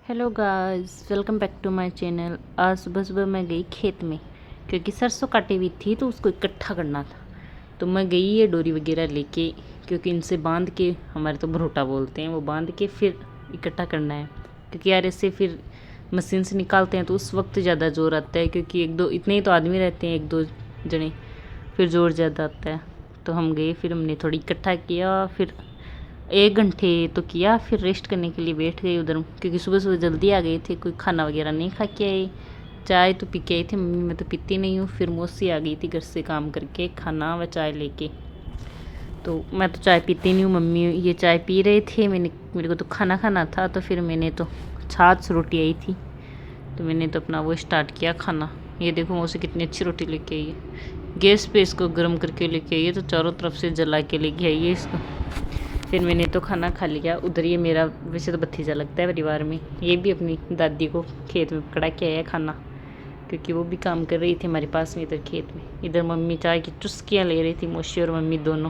Hello guys, welcome back to my channel. आज सुबह सुबह मैं गई खेत में क्योंकि सरसों काटी हुई थी तो उसको इकट्ठा करना था। तो मैं गई ये डोरी वगैरह लेके, क्योंकि इनसे बांध के, हमारे तो भरोटा बोलते हैं, वो बांध के फिर इकट्ठा करना है। क्योंकि यार इससे फिर मशीन से निकालते हैं तो उस वक्त ज़्यादा ज़ोर आता है, क्योंकि एक दो इतने ही तो आदमी रहते हैं, एक दो जने, फिर ज़ोर ज़्यादा आता है। तो हम गए, फिर हमने थोड़ी इकट्ठा किया, फिर 1 घंटे तो किया, फिर रेस्ट करने के लिए बैठ गई उधर, क्योंकि सुबह सुबह जल्दी आ गए थे, कोई खाना वगैरह नहीं खा के आए। चाय तो पी के आई थी मम्मी, मैं तो पीती नहीं हूँ। फिर मौसी आ गई थी घर से काम करके, खाना व चाय लेके। तो मैं तो चाय पीती नहीं हूँ, मम्मी ये चाय पी रहे थे। मेरे को तो खाना खाना था, तो फिर मैंने तो छाछ रोटी आई थी, तो मैंने तो अपना वो स्टार्ट किया खाना। ये देखो मौसी कितनी अच्छी रोटी लेके आई है, गैस पे इसको गर्म करके लेके आई है, तो चारों तरफ से जला के लेके आई है इसको। फिर मैंने तो खाना खा लिया। उधर ये मेरा वैसे तो भतीजा लगता है परिवार में, ये भी अपनी दादी को खेत में पकड़ा के आया खाना, क्योंकि वो भी काम कर रही थी हमारे पास में इधर खेत में। इधर मम्मी चाय की चुस्कियाँ ले रही थी, मौसी और मम्मी दोनों।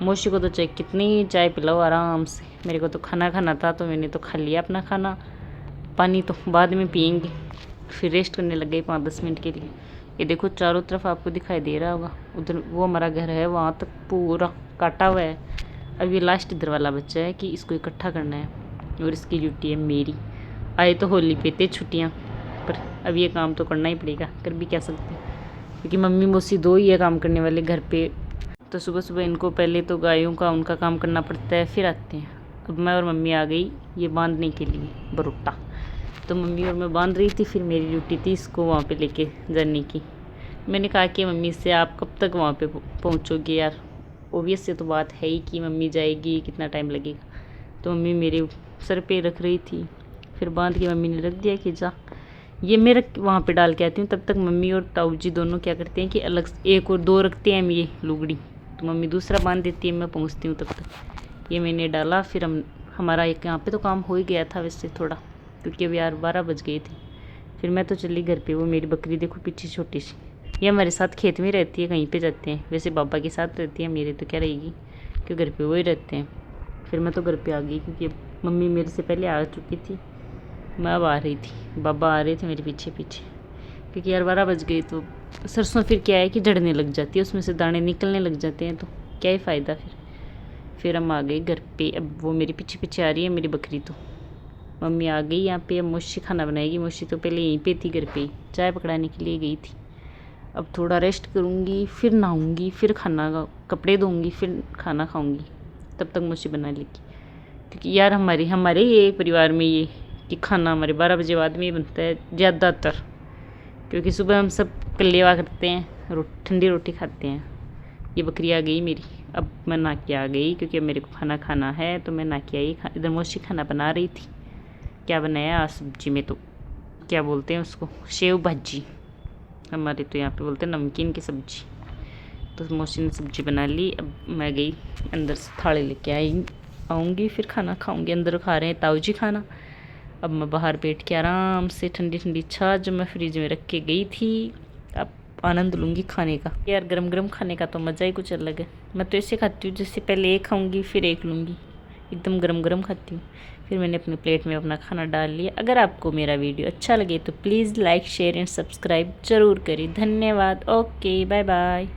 मौसी को तो चाहे कितनी चाय पिलाओ आराम से, मेरे को तो खाना खाना था तो मैंने तो खा लिया अपना खाना। पानी तो बाद में पियेंगे। फिर रेस्ट करने लग गई 5-10 मिनट के लिए। ये देखो चारों तरफ आपको दिखाई दे रहा होगा, उधर वो हमारा घर है, वहाँ तक पूरा काटा हुआ है। अब ये लास्ट इधर वाला बच्चा है कि इसको इकट्ठा करना है, और इसकी ड्यूटी है मेरी। आए तो होली पे थे छुट्टियाँ, पर अब ये काम तो करना ही पड़ेगा, कर भी क्या सकते हैं, क्योंकि मम्मी मौसी दो ही है काम करने वाले घर पे। तो सुबह सुबह इनको पहले तो गायों का उनका काम करना पड़ता है, फिर आते हैं। अब मैं और मम्मी आ गई ये बांधने के लिए बरोटा। तो मम्मी और मैं बांध रही थी, फिर मेरी ड्यूटी थी इसको वहाँ पे लेके जाने की। मैंने कहा कि मम्मी से आप कब तक वहाँ पे पहुँचोगे यार, ओबियस से तो बात है ही कि मम्मी जाएगी, कितना टाइम लगेगा। तो मम्मी मेरे सर पे रख रही थी, फिर बांध के मम्मी ने रख दिया कि जा, ये मैं रख वहाँ पे डाल के आती हूँ। तब तक मम्मी और ताऊ जी दोनों क्या करते हैं कि अलग एक और दो रखते हैं हम ये लुगड़ी, तो मम्मी दूसरा बांध देती है, मैं पहुँचती हूँ तब तक। ये मैंने डाला, फिर हमारा एक यहाँ पे तो काम हो ही गया था वैसे थोड़ा, क्योंकि अब यार 12 बज गए थे। फिर मैं तो चली घर पे। वो मेरी बकरी देखो पीछे छोटी सी, ये हमारे साथ खेत में रहती है, कहीं पे जाते हैं। वैसे पापा के साथ रहती है, मेरे तो क्या रहेगी, क्यों घर पे वो ही रहते हैं। फिर मैं तो घर पे आ गई, क्योंकि मम्मी मेरे से पहले आ चुकी थी, मैं अब आ रही थी, बाबा आ रहे थे मेरे पीछे पीछे। क्योंकि यार 12 बज गई, तो सरसों फिर क्या है कि जड़ने लग जाती है, उसमें से दाने निकलने लग जाते हैं, तो क्या ही फ़ायदा फिर हम आ गए घर पे। अब वो मेरे पीछे पीछे आ रही है मेरी बकरी। तो मम्मी आ गई यहाँ पे, अब मौसी खाना बनाएगी। मौसी तो पहले यहीं पे थी, घर पे चाय पकड़ाने के लिए गई थी। अब थोड़ा रेस्ट करूँगी, फिर नहाऊँगी, फिर खाना कपड़े धोऊँगी, फिर खाना खाऊँगी। तब तक मौसी बना लेगी, क्योंकि यार हमारे ये परिवार में ये कि खाना हमारे 12 बजे बाद में ही बनता है ज़्यादातर, क्योंकि सुबह हम सब कलेवा करते हैं, ठंडी रोटी खाते हैं। ये बकरी आ गई मेरी, अब मैं नहा के आ गई, क्योंकि अब मेरे को खाना खाना है, तो मैं नहा के आई। इधर मौसी खाना बना रही थी। क्या बनाया आज सब्जी में, तो क्या बोलते हैं उसको, सेव भाजी, हमारे तो यहाँ पे बोलते हैं नमकीन की सब्जी। तो मौसी ने सब्जी बना ली। अब मैं गई अंदर से थाली लेके आऊँगी, फिर खाना खाऊँगी। अंदर खा रहे हैं ताऊ जी खाना, अब मैं बाहर बैठ के आराम से ठंडी ठंडी छाछ जो मैं फ्रिज में रख के गई थी, अब आनंद लूँगी खाने का। यार गरम गरम खाने का तो मज़ा ही कुछ अलग है। मैं तो ऐसे खाती हूँ जैसे पहले एक खाऊँगी फिर एक लूँगी, एकदम गरम गरम खाती हूँ। फिर मैंने अपने प्लेट में अपना खाना डाल लिया। अगर आपको मेरा वीडियो अच्छा लगे तो please like share and subscribe ज़रूर करें। धन्यवाद। Okay, bye bye.